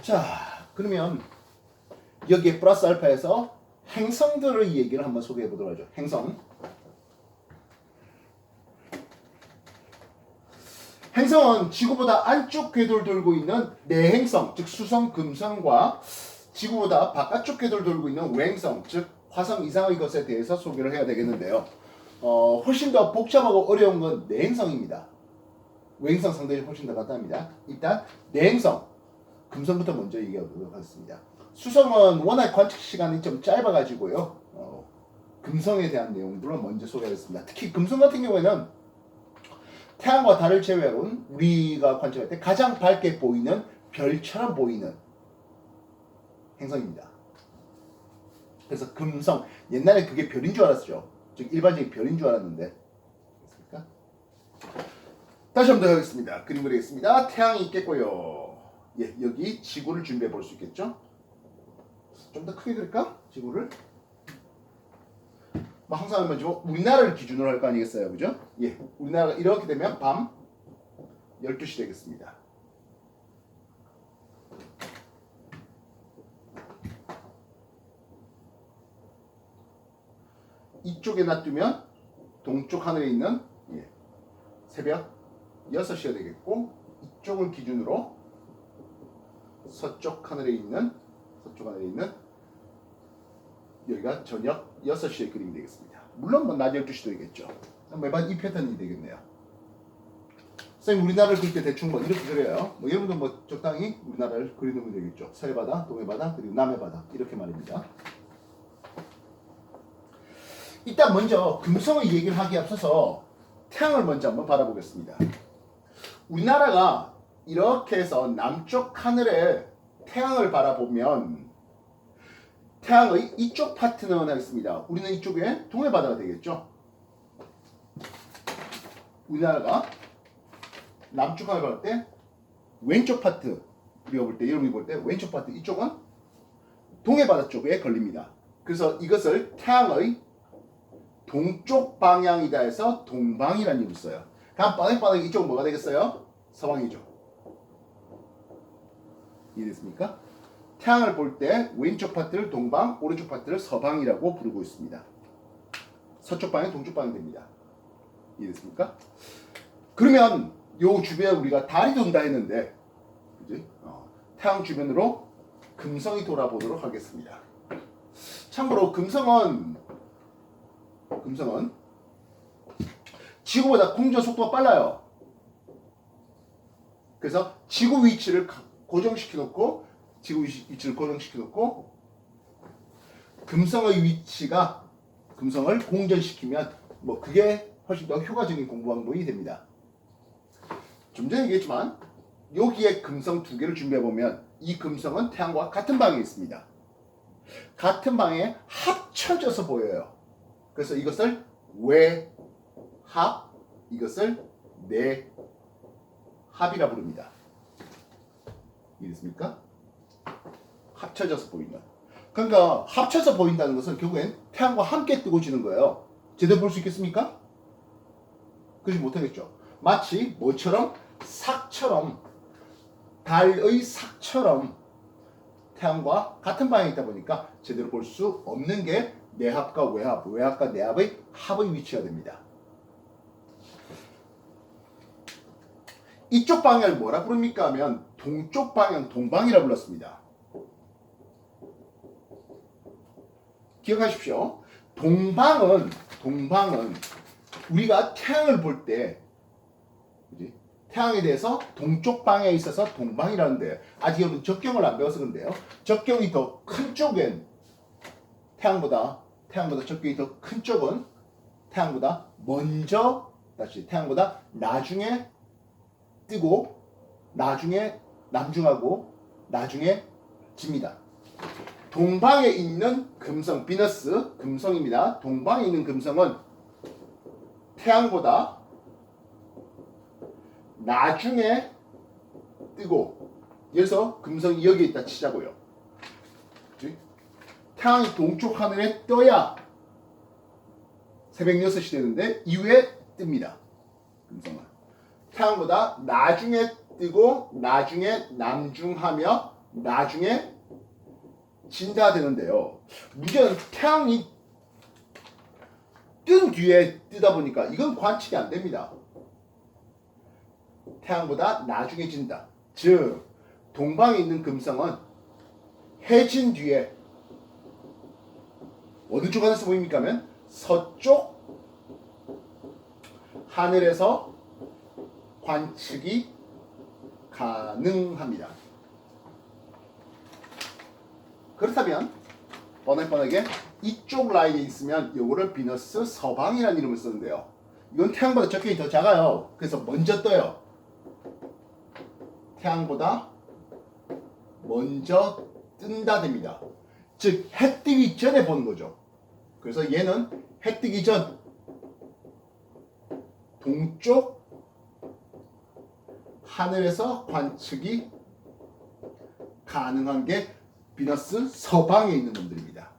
자, 그러면 여기에 플러스 알파에서 행성들의 얘기를 한번 소개해 보도록 하죠. 행성. 행성은 지구보다 안쪽 궤도를 돌고 있는 내행성, 즉 수성, 금성과 지구보다 바깥쪽 궤도를 돌고 있는 외행성, 즉 화성 이상의 것에 대해서 소개를 해야 되겠는데요. 훨씬 더 복잡하고 어려운 건 내행성입니다. 외행성 상당히 훨씬 더 간단합니다. 일단 내행성, 금성부터 먼저 얘기하도록 하겠습니다. 수성은 워낙 관측 시간이 좀 짧아가지고요. 금성에 대한 내용들을 먼저 소개하겠습니다. 특히 금성 같은 경우에는 태양과 달을 제외하고는 우리가 관측할 때 가장 밝게 보이는 별처럼 보이는 행성입니다. 그래서 금성, 옛날에 그게 별인 줄 알았죠. 즉 일반적인 별인 줄 알았는데. 그렇습니까? 다시 한번 더 하겠습니다. 그림 그리겠습니다. 태양이 있겠고요. 예, 여기 지구를 준비해 볼 수 있겠죠. 좀 더 크게 그릴까? 지구를. 뭐 항상 하면 우리나라를 기준으로 할 거 아니겠어요, 그죠? 예, 우리나라가 이렇게 되면 밤 12시 되겠습니다. 이쪽에 놔두면 동쪽 하늘에 있는 새벽 6시가 되겠고, 이쪽을 기준으로 서쪽 하늘에 있는 여기가 저녁 6시의 그림이 되겠습니다. 물론 뭐 낮 12시도 되겠죠. 매번 이 패턴이 되겠네요. 선생님 우리나라를 그릴 때 대충 뭐 이렇게 그려요. 뭐 여러분도 뭐 적당히 우리나라를 그리면 되겠죠. 서해바다, 동해바다, 그리고 남해바다 이렇게 말입니다. 일단 먼저 금성의 얘기를 하기에 앞서서 태양을 먼저 한번 바라보겠습니다. 우리나라가 이렇게 해서 남쪽 하늘에 태양을 바라보면 태양의 이쪽 파트는 하겠습니다. 우리는 이쪽에 동해바다가 되겠죠. 우리나라가 남쪽 하늘 볼 때 왼쪽 파트, 우리가 볼 때 여러분이 볼 때 왼쪽 파트 이쪽은 동해바다 쪽에 걸립니다. 그래서 이것을 태양의 동쪽 방향이다 해서 동방이라는 이름을 써요. 다음 바닥 이쪽은 뭐가 되겠어요? 서방이죠. 이해됐습니까? 태양을 볼 때 왼쪽 파트를 동방, 오른쪽 파트를 서방이라고 부르고 있습니다. 서쪽 방향, 동쪽 방향 됩니다. 이해됐습니까? 그러면 요 주변에 우리가 달이 돈다 했는데, 그지? 태양 주변으로 금성이 돌아보도록 하겠습니다. 참고로 금성은 지구보다 공전 속도가 빨라요. 그래서 지구 위치를 고정시켜 놓고 금성의 위치가 금성을 공전시키면 뭐 그게 훨씬 더 효과적인 공부 방법이 됩니다. 좀 전에 얘기했지만 여기에 금성 두 개를 준비해 보면 이 금성은 태양과 같은 방에 있습니다. 같은 방에 합쳐져서 보여요. 그래서 이것을 외합, 이것을 내합이라 부릅니다. 이해됐습니까? 합쳐져서 보이는. 그러니까 합쳐서 보인다는 것은 결국엔 태양과 함께 뜨고 지는 거예요. 제대로 볼 수 있겠습니까? 그러지 못하겠죠. 마치 뭐처럼? 삭처럼, 달의 삭처럼 태양과 같은 방향에 있다 보니까 제대로 볼 수 없는 게 내합과 외합, 외합과 내합의 합의 위치가 됩니다. 이쪽 방향을 뭐라 부릅니까 하면 동쪽 방향, 동방이라 불렀습니다. 기억하십시오. 동방은 우리가 태양을 볼 때 태양에 대해서 동쪽 방향에 있어서 동방이라는데, 아직 여러분 적경을 안 배워서 그런데요. 적경이 더 큰 쪽엔 태양보다 적경이 더 큰 쪽은 태양보다 나중에 뜨고 나중에 남중하고 나중에 집니다. 동방에 있는 금성, 비너스 금성입니다. 동방에 있는 금성은 태양보다 나중에 뜨고, 그래서 금성이 여기에 있다 치자고요. 태양이 동쪽 하늘에 떠야 새벽 6시 되는데 이후에 뜹니다. 금성은 태양보다 나중에 뜨고 나중에 남중하며 나중에 진다 되는데요. 문제는 태양이 뜬 뒤에 뜨다 보니까 이건 관측이 안 됩니다. 태양보다 나중에 진다. 즉 동방에 있는 금성은 해진 뒤에 어느 쪽 하늘에서 보입니까 하면 서쪽 하늘에서 관측이 가능합니다. 그렇다면 뻔하게 이쪽 라인에 있으면 요거를 비너스 서방이라는 이름을 쓰는데요. 이건 태양보다 적격이 더 작아요. 그래서 먼저 떠요. 태양보다 먼저 뜬다 됩니다. 즉 해 뜨기 전에 보는 거죠. 그래서 얘는 해 뜨기 전 동쪽 하늘에서 관측이 가능한 게 비너스 서방에 있는 놈들입니다.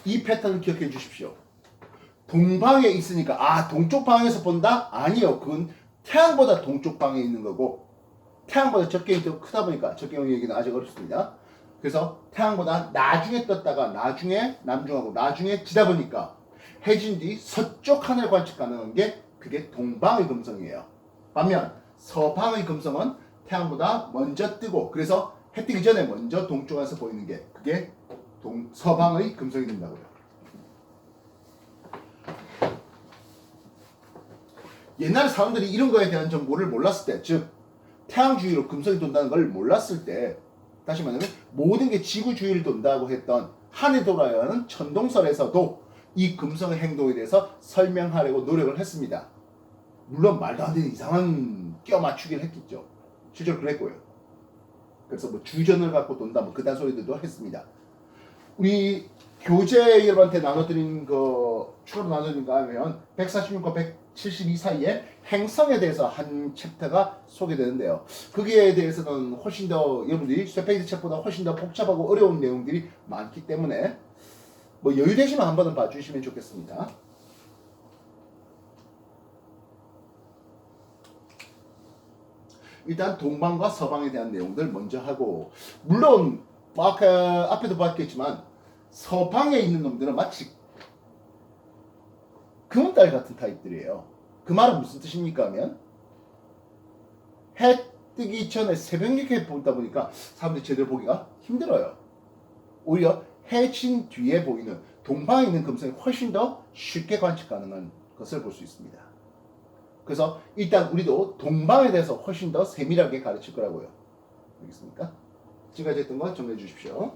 이 패턴을 기억해 주십시오. 동방에 있으니까 동쪽 방에서 본다? 아니요. 그건 태양보다 동쪽 방에 있는 거고 태양보다 적경이 더 크다 보니까 적경 얘기는 아직 어렵습니다. 그래서 태양보다 나중에 떴다가 나중에 남중하고 나중에 지다 보니까 해진 뒤 서쪽 하늘 관측 가능한 게 그게 동방의 금성이에요. 반면 서방의 금성은 태양보다 먼저 뜨고 그래서 해 뜨기 전에 먼저 동쪽에서 보이는 게 그게 서방의 금성이 된다고요. 옛날에 사람들이 이런 거에 대한 정보를 몰랐을 때, 즉 태양 주위로 금성이 돈다는 걸 몰랐을 때, 다시 말하면 모든 게 지구 주위를 돈다고 했던 하늘 돌아야 하는 천동설에서도 이 금성의 행동에 대해서 설명하려고 노력을 했습니다. 물론 말도 안 되는 이상한 껴 맞추기를 했겠죠. 실제로 그랬고요. 그래서 뭐 주전을 갖고 돈다 뭐 그딴 소리들도 했습니다. 우리 교재 여러분한테 나눠드린 거 추가로 나눠드린 거 하면 146과 172 사이에 행성에 대해서 한 챕터가 소개되는데요. 거기에 대해서는 훨씬 더 여러분들이 쇠페이지 책보다 훨씬 더 복잡하고 어려운 내용들이 많기 때문에 뭐 여유 되시면 한번은 봐주시면 좋겠습니다. 일단 동방과 서방에 대한 내용들 먼저 하고 물론 아까 앞에도 봤겠지만 서방에 있는 놈들은 마치 금달 같은 타입들이에요. 그 말은 무슨 뜻입니까 하면 해 뜨기 전에 새벽녘에 보다 보니까 사람들이 제대로 보기가 힘들어요. 오히려 해진 뒤에 보이는 동방에 있는 금성이 훨씬 더 쉽게 관측 가능한 것을 볼 수 있습니다. 그래서 일단 우리도 동방에 대해서 훨씬 더 세밀하게 가르칠 거라고요. 알겠습니까? 지금까지 했던 거 정리해 주십시오.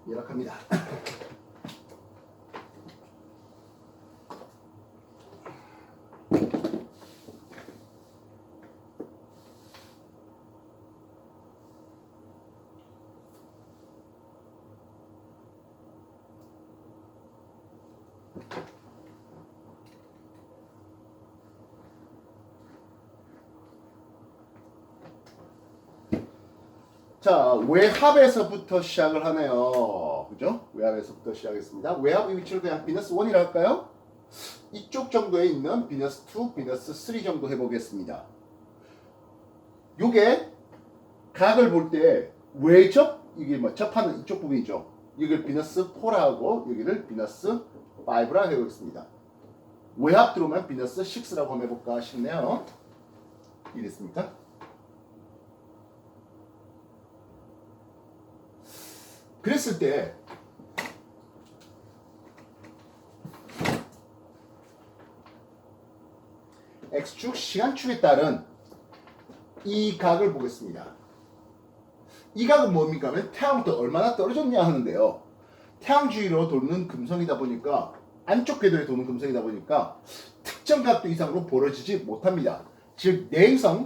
예락합니다. 자, 외합에서부터 시작을 하네요. 그죠? 외합에서부터 시작했습니다. 외합의 위치를 그냥 비너스 1이라 할까요? 이쪽 정도에 있는 비너스 2, 비너스 3 정도 해보겠습니다. 요게 각을 볼 때 외접, 이게 뭐 접하는 이쪽 부분이죠. 여기를 비너스 4라 하고 여기를 비너스 5라 해보겠습니다. 외합 들어오면 비너스 6라고 한번 해볼까 싶네요. 이랬습니까? 그랬을 때 X축, 시간축에 따른 이 각을 보겠습니다. 이 각은 뭡니까 하면 태양부터 얼마나 떨어졌냐 하는데요. 태양 주위로 도는 금성이다 보니까 안쪽 궤도에 도는 금성이다 보니까 특정 각도 이상으로 벌어지지 못합니다. 즉 내행성